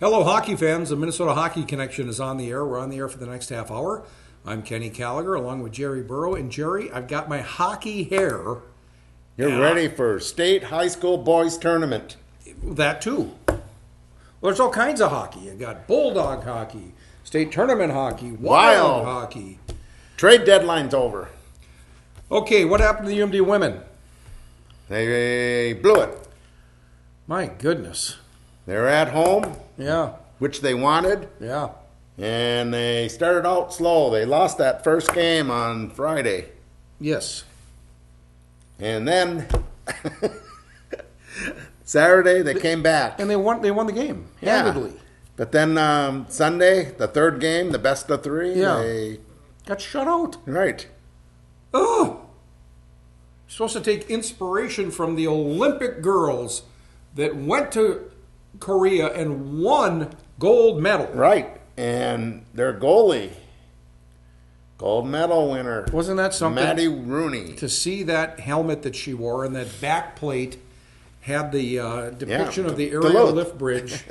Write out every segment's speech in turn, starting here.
Hello, hockey fans. The Minnesota Hockey Connection is on the air. We're on the air for the next half hour. I'm Kenny Gallagher along with Jerry Burrow. And Jerry, I've got my hockey hair. You're ready for state high school boys tournament. That too. Well, there's all kinds of hockey. You got bulldog hockey, state tournament hockey, wild hockey. Trade deadline's over. Okay, what happened to the UMD women? They blew it. My goodness. They're at home. Yeah. Which they wanted. Yeah. And they started out slow. They lost that first game on Friday. Yes. And then Saturday they came back. And they won the game handedly. Yeah. But then Sunday, the third game, the best of three, they got shut out. Right. Oh. You're supposed to take inspiration from the Olympic girls that went to Korea and won gold medal. Right. And their goalie, gold medal winner. Wasn't that something? Maddie Rooney. To see that helmet that she wore and that back plate had the depiction of the aerial Duluth. lift bridge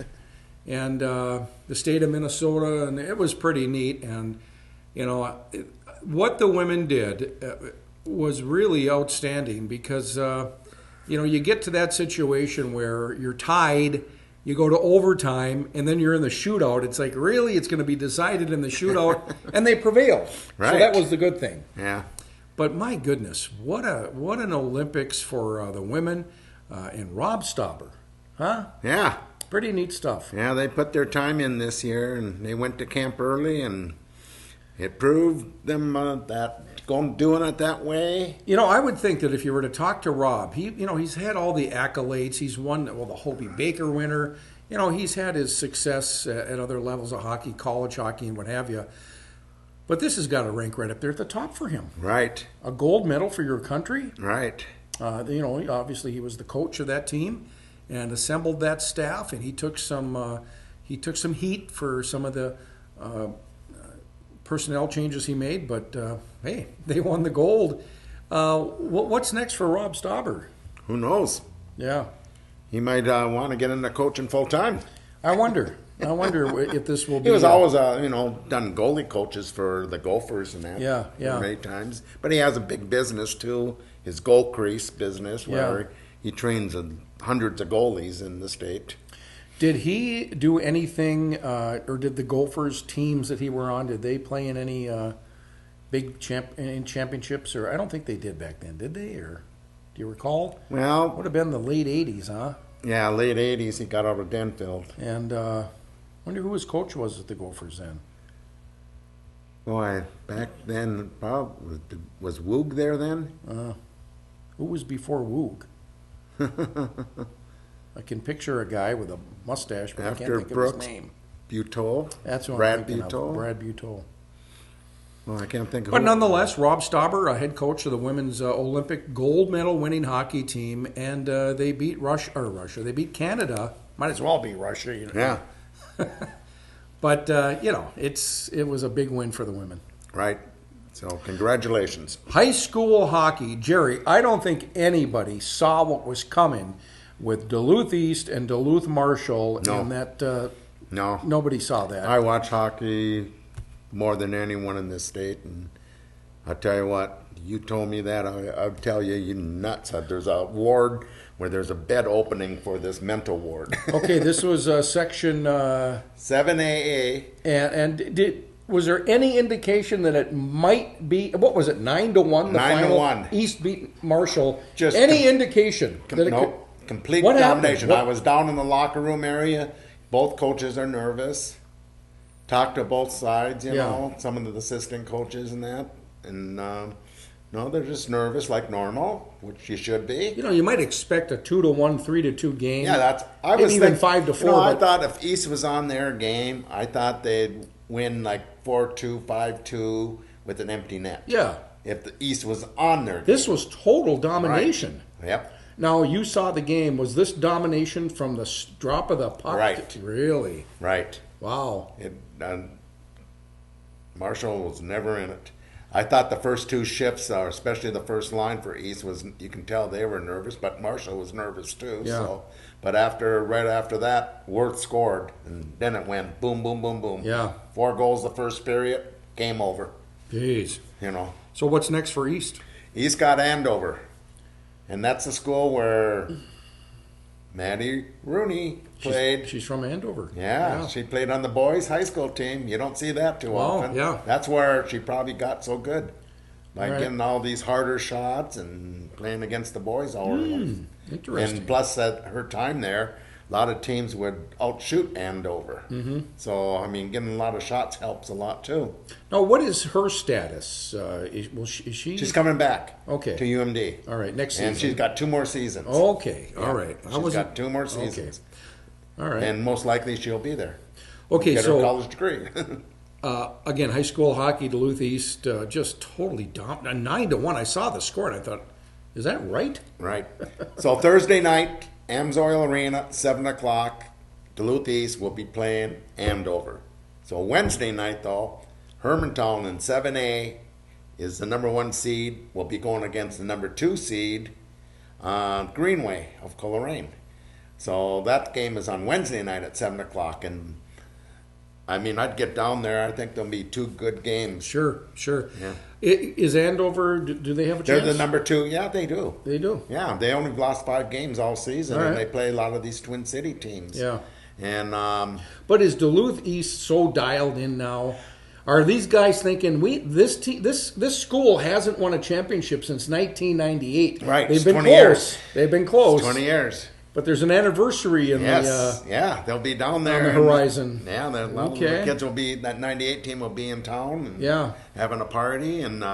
and the state of Minnesota, and it was pretty neat. And, you know, what the women did was really outstanding because, you know, you get to that situation where you're tied. You go to overtime, and then you're in the shootout. It's like, really? It's going to be decided in the shootout, and they prevailed. Right. So that was the good thing. Yeah. But my goodness, what an Olympics for the women and Rob Stauber, huh? Yeah. Pretty neat stuff. Yeah, they put their time in this year, and they went to camp early, and it proved them that doing it that way. You know, I would think that if you were to talk to Rob, he's had all the accolades. He's won, the Hobie Baker winner. You know, he's had his success at other levels of hockey, college hockey, and what have you. But this has got to rank right up there at the top for him. Right. A gold medal for your country. Right. You know, obviously he was the coach of that team and assembled that staff, and he took some heat for some of the personnel changes he made, but hey, they won the gold. What's next for Rob Stauber? Who knows? Yeah. He might want to get into coaching full time. I wonder if this will be... He was always, done goalie coaches for the Gophers and that. Yeah. Many times. But he has a big business, too, his goal crease business, where he trains hundreds of goalies in the state. Did he do anything, or did the Gophers teams that he were on, did they play in any big championships? Or I don't think they did back then, did they? Or do you recall? Well, would have been the late 80s, huh? Yeah, late 80s. He got out of Denfield. And I wonder who his coach was at the Gophers then. Boy, back then, was Woog there then? Who was before Woog? I can picture a guy with a mustache, but After I can't think Brooks, of his name. Buteau. That's what Brad I'm thinking Buteau. of. Brad Buteau. Well, I can't think of. But nonetheless, Rob Stauber, a head coach of the women's Olympic gold medal winning hockey team, and they beat Russia. They beat Canada. Might as well be Russia, you know. Yeah. But it was a big win for the women. Right. So congratulations. High school hockey, Jerry. I don't think anybody saw what was coming with Duluth East and Duluth Marshall, No. and that No. nobody saw that. I watch hockey more than anyone in this state, and I'll tell you what, you told me that, I'll tell you, you nuts. There's a ward where there's a bed opening for this mental ward. Okay, this was section 7AA. And was there any indication that it might be, what was it, 9-1? The 9-1. East beat Marshall. Just any indication that it could... Complete What domination. happened? I was down in the locker room area. Both coaches are nervous. Talked to both sides, you know, some of the assistant coaches and that. And, no, they're just nervous like normal, which you should be. You know, you might expect a 2-1, 3-2 game. Yeah, I maybe was even thinking, 5-4. You know, I thought if East was on their game, I thought they'd win like 4-2, 5-2 with an empty net. Yeah. If the East was on their game. This was total domination. Right. Yep. Now, you saw the game. Was this domination from the drop of the puck? Right. Really? Right. Wow. Marshall was never in it. I thought the first two shifts, especially the first line for East, was you can tell they were nervous, but Marshall was nervous too. Yeah. So, but right after that, Worth scored, and then it went boom, boom, boom, boom. Yeah. 4 goals the first period, game over. Jeez. You know. So what's next for East? East got Andover, and that's the school where Maddie Rooney played. She's from Andover. Yeah, she played on the boys' high school team. You don't see that too often. Yeah. That's where she probably got so good. By Right. getting all these harder shots and playing against the boys all her life. Interesting. And plus, at her time there, a lot of teams would outshoot Andover. Mm-hmm. So, I mean, getting a lot of shots helps a lot too. Now, what is her status? Is she? She's coming back Okay. to UMD. All right, next season. And she's got 2 more seasons. Okay, Yeah. all right. She's got 2 more seasons. All right. And most likely she'll be there. Okay, Get her so college degree. again, high school hockey, Duluth East, just totally dominant. 9-1. I saw the score and I thought, is that right? Right. So Thursday night, Amsoil Arena, 7 o'clock, Duluth East will be playing Andover. So Wednesday night, though, Hermantown in 7A is the number 1 seed. Will be going against the number 2 seed, Greenway of Coleraine. So that game is on Wednesday night at 7 o'clock. And, I mean, I'd get down there. I think there'll be 2 good games. Sure. Yeah. Is Andover, do they have a They're chance? the number 2. Yeah, they do. They do. Yeah, they only lost 5 games all season, All right. and they play a lot of these Twin City teams. Yeah. And But is Duluth East so dialed in now? Are these guys thinking this school hasn't won a championship since 1998? Right, They've it's been 20 close. years. They've been close. 20 years. But there's an anniversary in Yes, yeah, they'll be down there on the and, horizon. yeah, a lot of Okay. the kids will be. That '98 team will be in town. And Yeah. having a party, and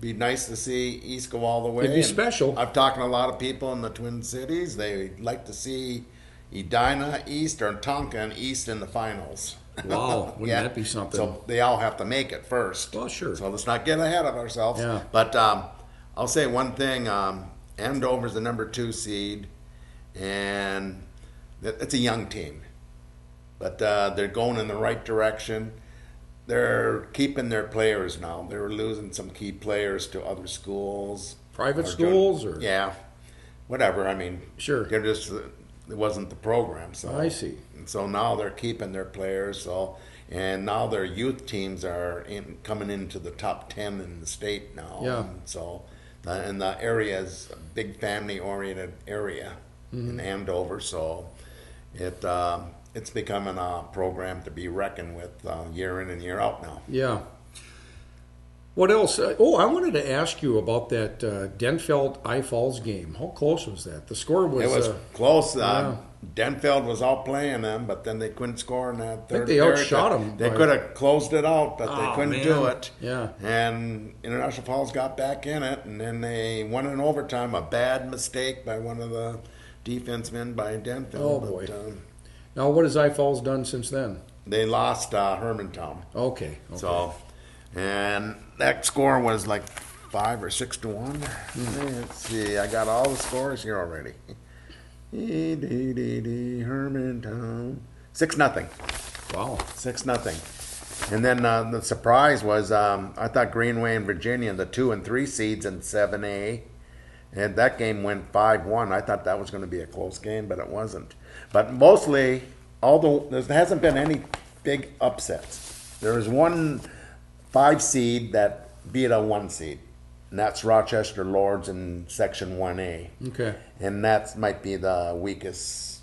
be nice to see East go all the way. It'd be And special. I've talked to a lot of people in the Twin Cities. They like to see Edina East or Tonka and East in the finals. Wow, wouldn't that be something? So they all have to make it first. Well, sure. So let's not get ahead of ourselves. Yeah. But I'll say one thing: Andover's the number 2 seed, and it's a young team, but they're going in the right direction. They're keeping their players now. They were losing some key players to other schools, Private schools, or yeah, whatever. I mean, Sure. they're just it wasn't the program. So I see. And so now they're keeping their players. So and now their youth teams are coming into the top 10 in the state now. Yeah. And so and the area is a big family-oriented area in Andover. So it's becoming a program to be reckoned with year in and year out now. Yeah. What else? I wanted to ask you about that Denfeld-I Falls game. How close was that? The score was... It was close. yeah. Denfeld was outplaying them, but then they couldn't score in that third they period. outshot them They by- could have closed it out, but they Oh, couldn't man. do it. Yeah. And International Falls got back in it, and then they won in overtime. A bad mistake by one of the defensemen by Denfeld. Oh, boy. Now, what has I Falls done since then? They lost Hermantown. Okay. So, and that score was like 5 or 6 to 1. Let's see, I got all the scores here already. Hermantown 6-0. Wow. 6-0. And then the surprise was I thought Greenway and Virginia, the 2 and 3 seeds in 7A, and that game went 5-1. I thought that was going to be a close game, but it wasn't. But mostly, there hasn't been any big upsets. There was one 5 seed that beat a 1 seed, and that's Rochester Lords in Section 1A. Okay. And that might be the weakest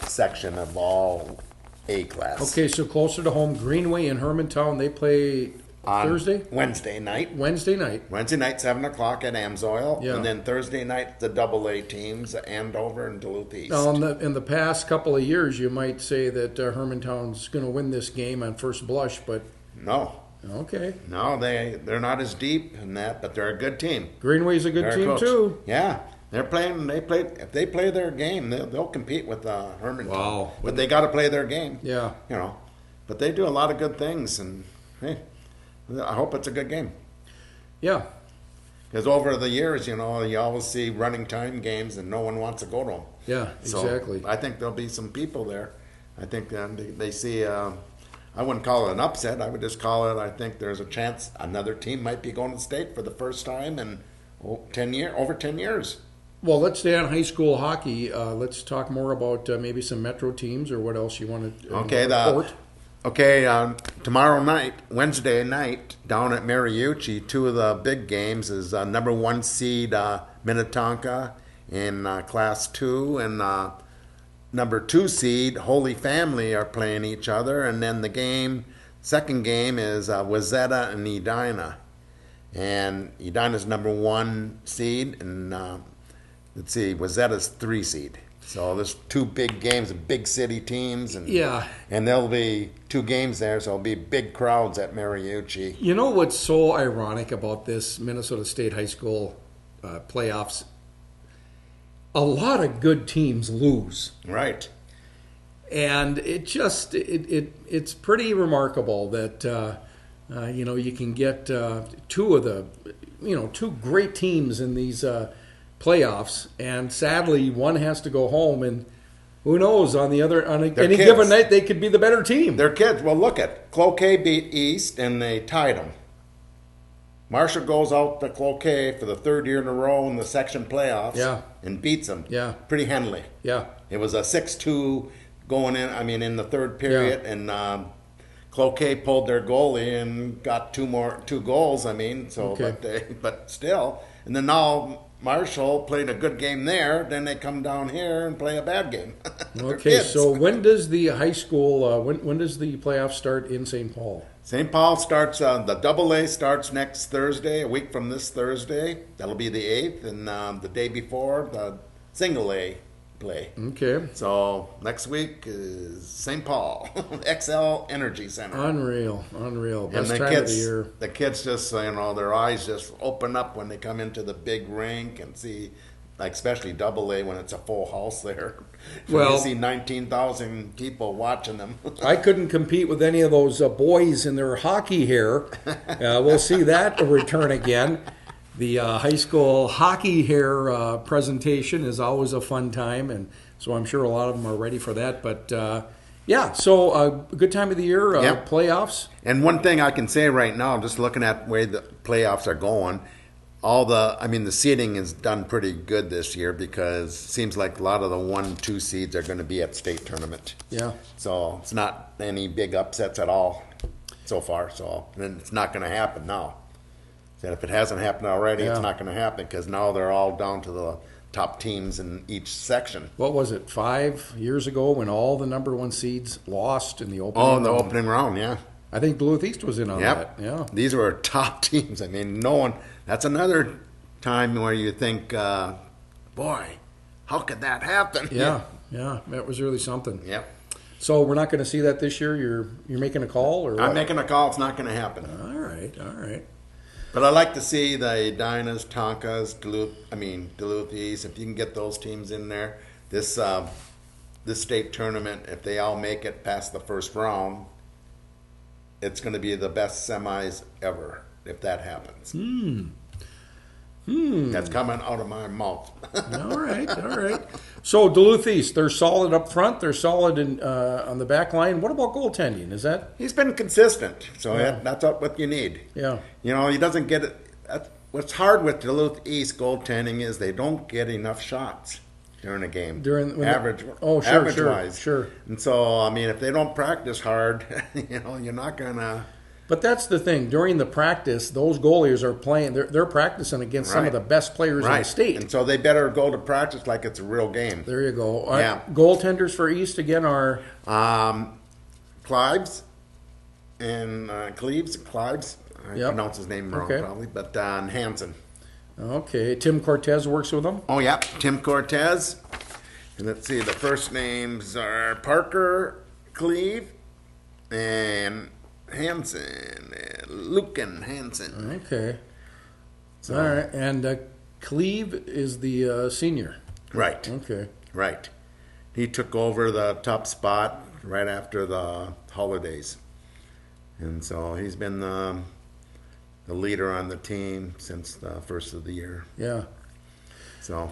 section of all A class. Okay, so closer to home, Greenway and Hermantown, they play On Thursday? Wednesday night. Wednesday night. Wednesday night, 7 o'clock at Amsoil. Yeah. And then Thursday night, the AA teams, Andover and Duluth East. Now, in the past couple of years, you might say that Hermantown's going to win this game on first blush, but No. okay. No, they're not as deep in that, but they're a good team. Greenway's a good They're team, close. too. Yeah. If they play their game, they'll compete with Hermantown. Wow. But they got to play their game. Yeah. You know. But they do a lot of good things, and hey, I hope it's a good game. Yeah. Because over the years, you always see running time games, and no one wants to go to them. Yeah, So exactly. I think there'll be some people there. I think they see a I wouldn't call it an upset. I would just call it, I think there's a chance another team might be going to state for the first time in over 10 years. Well, let's stay on high school hockey. Let's talk more about maybe some Metro teams or what else you want to report. Tomorrow night, Wednesday night, down at Mariucci, two of the big games is number 1 seed Minnetonka in Class 2 and number 2 seed Holy Family are playing each other. And then the second game is Wayzata and Edina. And Edina's number 1 seed and let's see, Wayzata's 3 seed. So there's 2 big games of big city teams, and there'll be 2 games there, so there'll be big crowds at Mariucci. You know what's so ironic about this Minnesota State high school playoffs? A lot of good teams lose, right? And it's pretty remarkable that you can get 2 of the 2 great teams in these playoffs, and sadly one has to go home, and who knows, any given night they could be the better team. They're kids. Well, look at Cloquet beat East and they tied them. Marshall goes out to Cloquet for the 3rd year in a row in the section playoffs and beats them pretty handily. Yeah, it was a 6-2 going in the 3rd period, and Cloquet pulled their goalie and got 2 goals. But still, and then now Marshall played a good game there, then they come down here and play a bad game. Okay, so when does the high school, when does the playoffs start in St. Paul? St. Paul starts, the AA starts next Thursday, a week from this Thursday. That'll be the 8th, and the day before, the single A play. Okay. So next week is St. Paul, XL Energy Center. Unreal. Best and time of the year. The kids just, their eyes just open up when they come into the big rink and see, like especially AA when it's a full house there. Well, you see 19,000 people watching them. I couldn't compete with any of those boys in their hockey hair. We'll see that return again. The high school hockey hair presentation is always a fun time, and so I'm sure a lot of them are ready for that. But so a good time of the year, playoffs. And one thing I can say right now, just looking at the way the playoffs are going, the seeding is done pretty good this year because it seems like a lot of the 1-2 seeds are going to be at state tournament. Yeah. So it's not any big upsets at all so far. So and it's not going to happen now. And if it hasn't happened already, it's not going to happen because now they're all down to the top teams in each section. What was it, 5 years ago when all the number 1 seeds lost in the opening round? Oh, in the opening round, yeah. I think Duluth East was in on that. Yeah. These were top teams. No one. That's another time where you think, boy, how could that happen? Yeah, that was really something. Yeah. So we're not going to see that this year? You're making a call? Or what? I'm making a call. It's not going to happen. All right. But I like to see the Edinas, Tonkas, Duluth East. If you can get those teams in there, this state tournament, if they all make it past the first round, it's going to be the best semis ever if that happens. That's coming out of my mouth. All right. So Duluth East, they're solid up front. They're solid on the back line. What about goaltending? Is that? He's been consistent, so that's what you need. Yeah. He doesn't get it. What's hard with Duluth East goaltending is they don't get enough shots during a game. Average-wise. Sure. And so, if they don't practice hard, you're not gonna. But that's the thing. During the practice, those goalies are playing. They're practicing against some of the best players in the state. And so they better go to practice like it's a real game. There you go. Goaltenders for East again are Clives and Clives. I pronounce his name wrong probably, but Hansen. Okay. Tim Cortez works with them. Oh yeah, Tim Cortez. And let's see, the first names are Parker Cleve and Hansen, Lucan Hansen. Okay. So, all right. And Cleve is the senior. Right. Okay. Right. He took over the top spot right after the holidays. And so he's been the leader on the team since the first of the year. Yeah. So.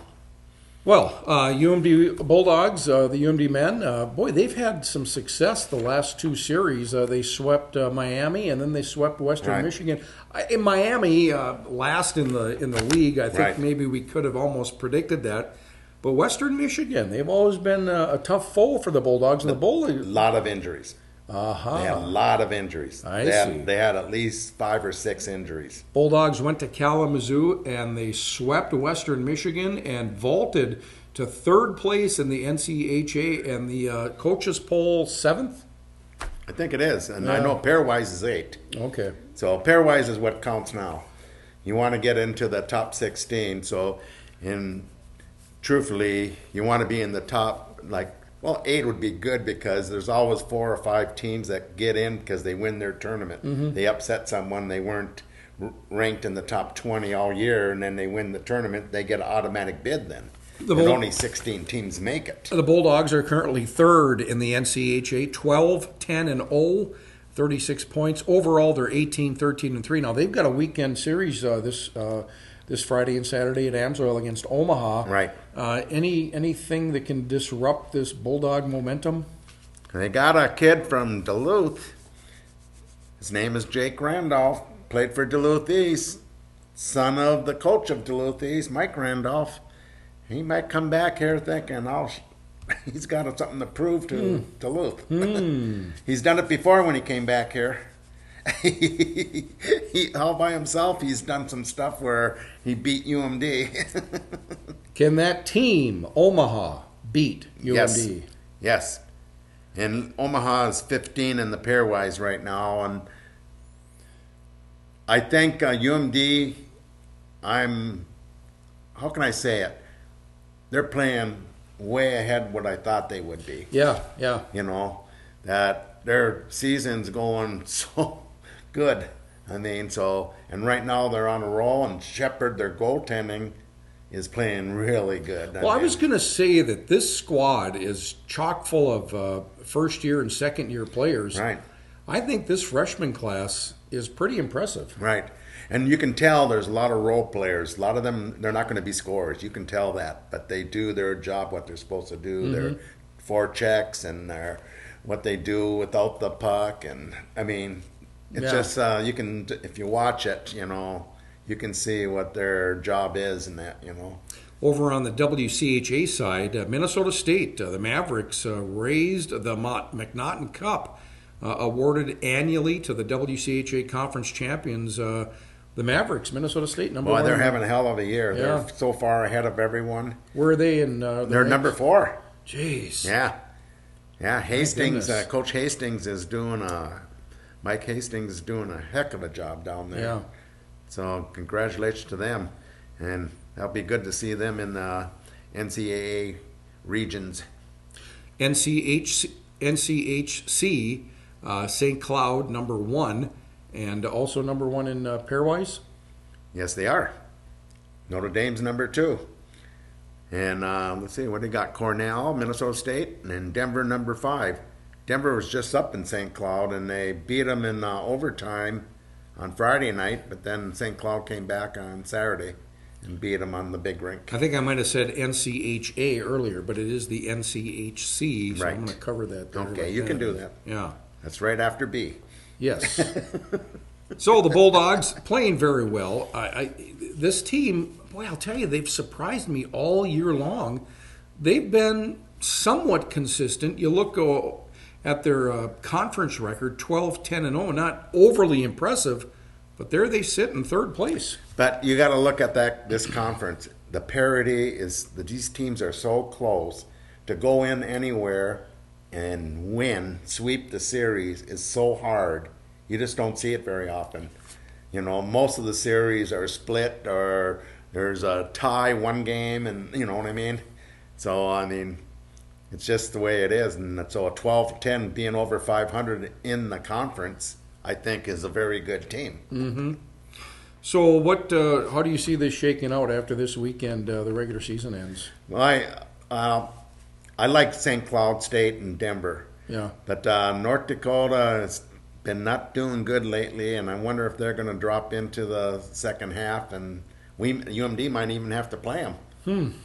Well, UMD Bulldogs, the UMD men, boy, they've had some success the last two series. They swept Miami, and then they swept Western Michigan. In Miami, last in the league, I think maybe we could have almost predicted that. But Western Michigan, they've always been a tough foe for the Bulldogs. And a lot of injuries. They had a lot of injuries. I see. They had at least 5 or 6 injuries. Bulldogs went to Kalamazoo, and they swept Western Michigan and vaulted to third place in the NCHA and the coaches poll 7th. I think it is, and I know pairwise is 8. Okay. So pairwise is what counts now. You want to get into the top 16. So, truthfully, you want to be in the top, 8 would be good because there's always 4 or 5 teams that get in because they win their tournament. Mm-hmm. They upset someone, they weren't ranked in the top 20 all year, and then they win the tournament, they get an automatic bid then. And only 16 teams make it. The Bulldogs are currently third in the NCHA, 12-10-0, 36 points. Overall, they're 18-13-3. Now, they've got a weekend series this Friday and Saturday at Amsoil against Omaha. Right. Anything that can disrupt this Bulldog momentum? They got a kid from Duluth. His name is Jake Randolph. Played for Duluth East. Son of the coach of Duluth East, Mike Randolph. He might come back here thinking, he's got something to prove to Duluth. He's done it before when he came back here. He all by himself, he's done some stuff where he beat UMD. Can that team, Omaha, beat UMD? Yes. And Omaha is 15 in the pairwise right now. And I think UMD, how can I say it? They're playing way ahead what I thought they would be. Yeah. That their season's going so good. And right now they're on a roll, and Shepard, their goaltending, is playing really good. I was going to say that this squad is chock full of first-year and second-year players. Right. I think this freshman class is pretty impressive. Right. And you can tell there's a lot of role players. A lot of them, they're not going to be scorers. You can tell that. But they do their job, what they're supposed to do. Mm-hmm. Their forechecks and what they do without the puck. And, it's just, you can, if you watch it, you can see what their job is and that, Over on the WCHA side, Minnesota State, the Mavericks raised the McNaughton Cup, awarded annually to the WCHA conference champions. The Mavericks, Minnesota State, number 1. Boy, they're having a hell of a year. Yeah. They're so far ahead of everyone. Where are they in? They're number 4. Jeez. Yeah. Hastings, Coach Hastings is doing Mike Hastings is doing a heck of a job down there. Yeah. So congratulations to them, and that'll be good to see them in the NCAA regions. NCHC, St. Cloud, number 1. And also number 1 in pairwise? Yes, they are. Notre Dame's number 2. And let's see, what they got? Cornell, Minnesota State, and Denver number 5. Denver was just up in St. Cloud, and they beat them in overtime on Friday night, but then St. Cloud came back on Saturday and beat them on the big rink. I think I might have said NCHA earlier, but it is the NCHC, so right. I'm going to cover that there. Okay, you can do that. Yeah. That's right after B. Yes. So the Bulldogs playing very well. This team, boy, I'll tell you, they've surprised me all year long. They've been somewhat consistent. You look at their conference record, 12-10-0, not overly impressive, but there they sit in third place. But you got to look at this conference. The parity is that these teams are so close. To go in anywhere and win, sweep the series is so hard. You just don't see it very often. Most of the series are split or there's a tie one game, and you know what I mean? So, it's just the way it is. And so a 12-10 being over 500 in the conference, I think, is a very good team. Mm-hmm. So how do you see this shaking out after this weekend, the regular season ends? Well, I like St. Cloud State and Denver. Yeah. But North Dakota has been not doing good lately, and I wonder if they're going to drop into the second half, and UMD might even have to play them.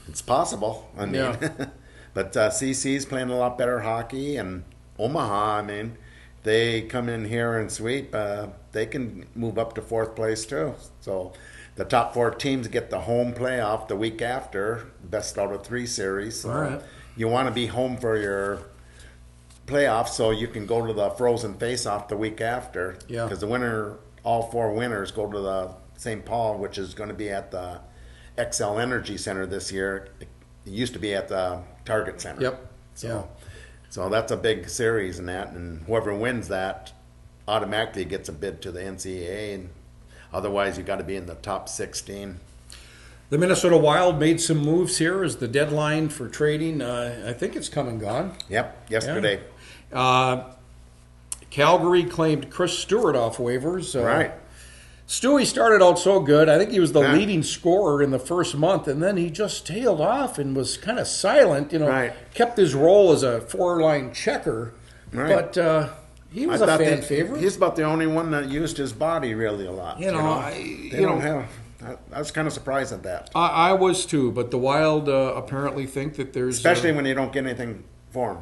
It's possible. I mean, Yeah. but CC's playing a lot better hockey, and Omaha, I mean, they come in here and sweep. They can move up to fourth place too. So the top 4 teams get the home playoff the week after, best out of 3 series. So All right. you want to be home for your playoffs so you can go to the frozen face-off the week after. Yeah. Because the winner, all 4 winners go to the St. Paul, which is going to be at the XL Energy Center this year. It used to be at the Target Center. Yep. So that's a big series in that, and whoever wins that automatically gets a bid to the NCAA, and otherwise you got to be in the top 16. The Minnesota Wild made some moves here as the deadline for trading. I think it's come and gone. Yep, yesterday. Calgary claimed Chris Stewart off waivers. Right. Stewie started out so good. I think he was the Yeah. leading scorer in the first month, and then he just tailed off and was kind of silent. Right. Kept his role as a 4-line checker, Right. but he was I a thought fan favorite. He's about the only one that used his body really a lot. They don't have. I was kind of surprised at that, I was too, but the Wild apparently think that there's especially when you don't get anything for him.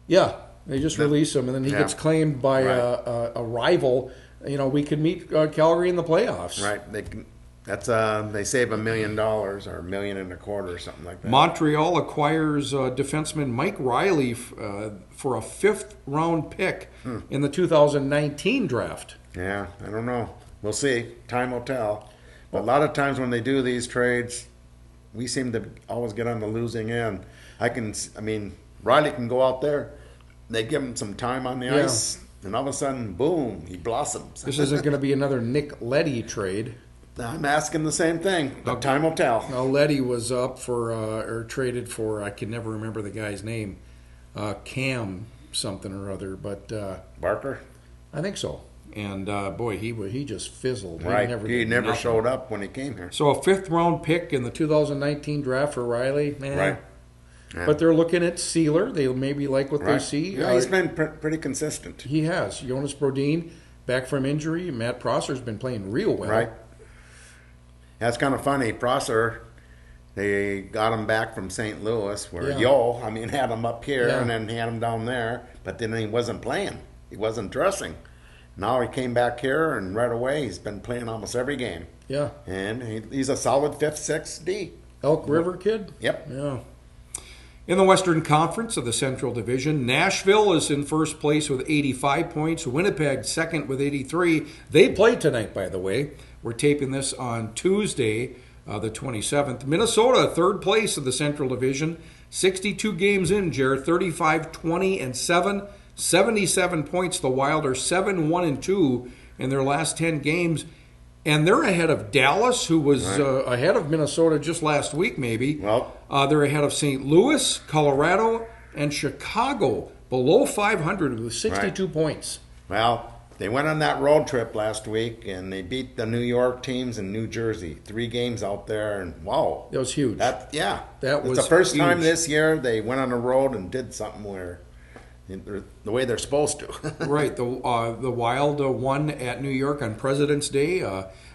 Yeah, they just release him, and then he Yeah. gets claimed by Right. a rival. We could meet Calgary in the playoffs. Right. They save $1 million or $1.25 million or something like that. Montreal acquires defenseman Mike Riley for a 5th-round pick in the 2019 draft. Yeah, I don't know. We'll see. Time will tell. But a lot of times when they do these trades, we seem to always get on the losing end. Riley can go out there. They give him some time on the ice, and all of a sudden, boom, he blossoms. This isn't going to be another Nick Leddy trade. I'm asking the same thing, but time will tell. Now, Leddy was up for, or traded for, I can never remember the guy's name, Cam something or other, but Barker? I think so. And boy, he just fizzled. Right. He never did showed up when he came here. So a 5th-round pick in the 2019 draft for Riley, man. Right. Yeah. But they're looking at Sealer. They maybe like what they see. Yeah, he's been pretty consistent. He has. Jonas Brodin, back from injury. Matt Prosser's been playing real well. Right. That's kind of funny. Prosser, they got him back from St. Louis, where had him up here and then had him down there, but then he wasn't playing. He wasn't dressing. Now he came back here, and right away he's been playing almost every game. Yeah. And he's a solid 5th, 6th D. Elk River kid? Yep. Yeah. In the Western Conference of the Central Division, Nashville is in first place with 85 points. Winnipeg second with 83. They play tonight, by the way. We're taping this on Tuesday, the 27th. Minnesota, third place of the Central Division. 62 games in, Jared. 35, 20, and 7. 77 points. The Wild are 7, 1, and 2 in their last 10 games. And they're ahead of Dallas, who was ahead of Minnesota just last week, maybe. Well, they're ahead of St. Louis, Colorado, and Chicago, below 500 with 62 points. Well, they went on that road trip last week, and they beat the New York teams in New Jersey. 3 games out there, and wow. That was huge. That was the first huge. time this year they went on the road and did something where the way they're supposed to. Right. The Wild won at New York on President's Day.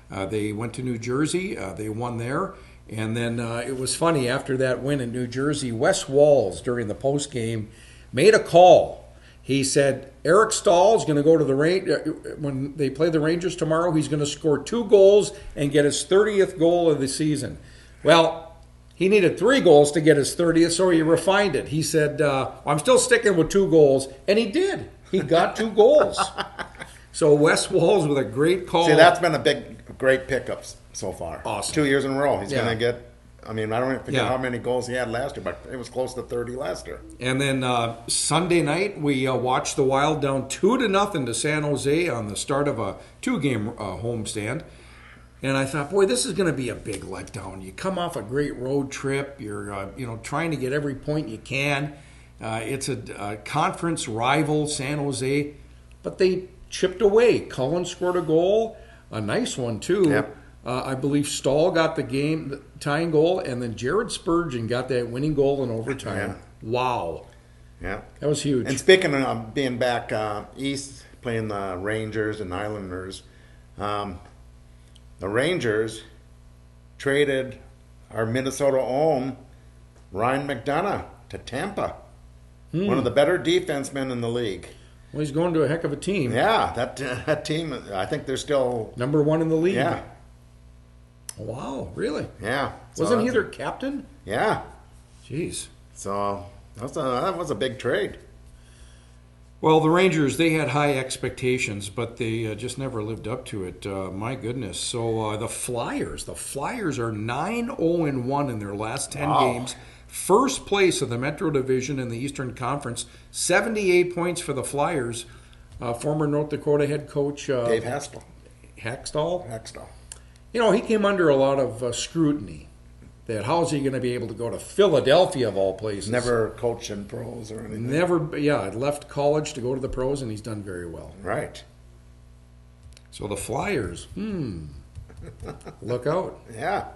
They went to New Jersey. They won there. And then it was funny, after that win in New Jersey, Wes Walls, during the postgame, made a call. He said, Eric Stahl is going to go to the when they play the Rangers tomorrow, he's going to score 2 goals and get his 30th goal of the season. Well, he needed 3 goals to get his 30th, so he refined it. He said, I'm still sticking with 2 goals. And he did. He got 2 goals. So Wes Walls with a great call. See, that's been great pickups so far. Awesome. 2 years in a row. He's going to get, I don't forget Yeah. how many goals he had last year, but it was close to 30 last year. And then Sunday night, we watched the Wild down 2-0 to San Jose on the start of a 2-game homestand. And I thought, boy, this is going to be a big letdown. You come off a great road trip. You're trying to get every point you can. It's a conference rival, San Jose. But they chipped away. Cullen scored a goal, a nice one, too. Yep. I believe Stahl got the tying goal, and then Jared Spurgeon got that winning goal in overtime. Yeah. Wow. Yeah. That was huge. And speaking of being back east, playing the Rangers and Islanders, the Rangers traded our Minnesota own Ryan McDonough to Tampa. One of the better defensemen in the league. Well, he's going to a heck of a team. Yeah, that team, I think they're still... Number 1 in the league. Yeah. Wow, really? Yeah. Wasn't he their captain? Yeah. Jeez. So that was a big trade. Well, the Rangers, they had high expectations, but they just never lived up to it. My goodness. So the Flyers are 9-0-1 in their last 10 games. First place of the Metro Division in the Eastern Conference. 78 points for the Flyers. Former North Dakota head coach Dave Hextall. Hextall. You know, he came under a lot of scrutiny. That how's he going to be able to go to Philadelphia of all places? Never coached in pros or anything. Left college to go to the pros, and he's done very well. Right. So the Flyers, look out. Yeah.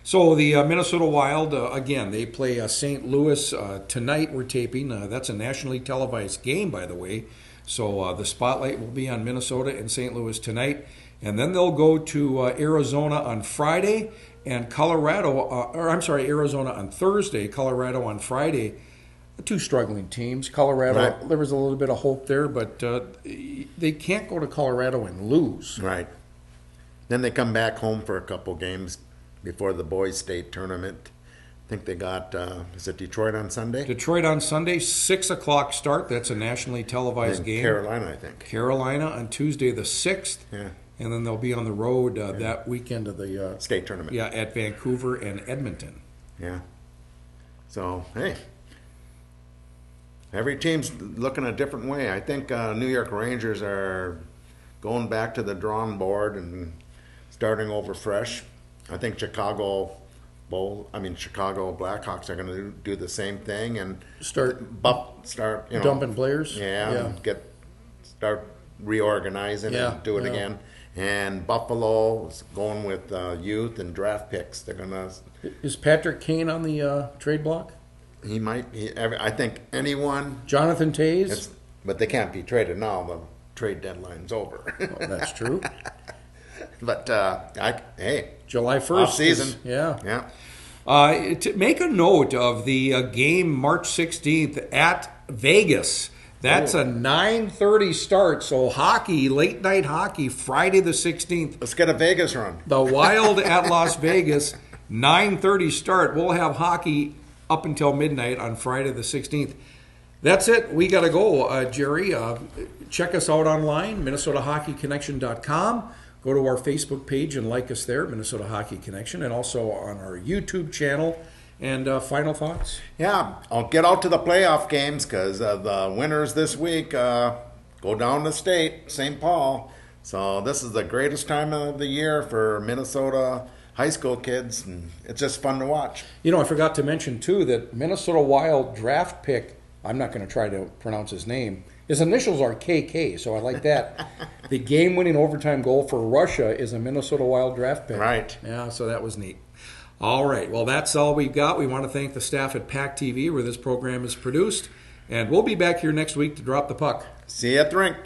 So the Minnesota Wild, again, they play St. Louis tonight. We're taping. That's a nationally televised game, by the way. So the spotlight will be on Minnesota and St. Louis tonight. And then they'll go to Arizona on Friday and Arizona on Thursday, Colorado on Friday. Two struggling teams. Colorado, right. There was a little bit of hope there, but they can't go to Colorado and lose. Right. Then they come back home for a couple games before the boys' state tournament. I think they got, is it Detroit on Sunday? Detroit on Sunday, 6 o'clock start. That's a nationally televised game. Carolina, I think. Carolina on Tuesday the 6th. Yeah. And then they'll be on the road that weekend of the state tournament. Yeah, at Vancouver and Edmonton. Yeah. So, hey, every team's looking a different way. I think New York Rangers are going back to the drawing board and starting over fresh. I think Chicago Blackhawks are going to do the same thing and start dumping players. Yeah. Start reorganizing and do it again. And Buffalo is going with youth and draft picks. They're gonna. Is Patrick Kane on the trade block? He might. I think anyone. Jonathan Toews. But they can't be traded now. The trade deadline's over. Oh, that's true. But July 1st. Off season. Yeah. To make a note of the game March 16th at Vegas. That's a 9:30 start, so hockey, late night hockey, Friday the 16th. Let's get a Vegas run. The Wild at Las Vegas, 9:30 start. We'll have hockey up until midnight on Friday the 16th. That's it. We got to go, Jerry. Check us out online, MinnesotaHockeyConnection.com. Go to our Facebook page and like us there, Minnesota Hockey Connection, and also on our YouTube channel. And final thoughts? Yeah, I'll get out to the playoff games because the winners this week go down to state, St. Paul. So this is the greatest time of the year for Minnesota high school kids, and it's just fun to watch. You know, I forgot to mention, too, that Minnesota Wild draft pick, I'm not going to try to pronounce his name. His initials are KK, so I like that. The game-winning overtime goal for Russia is a Minnesota Wild draft pick. Right. Yeah, so that was neat. All right, well, that's all we've got. We want to thank the staff at PACT-TV, where this program is produced. And we'll be back here next week to drop the puck. See you at the rink.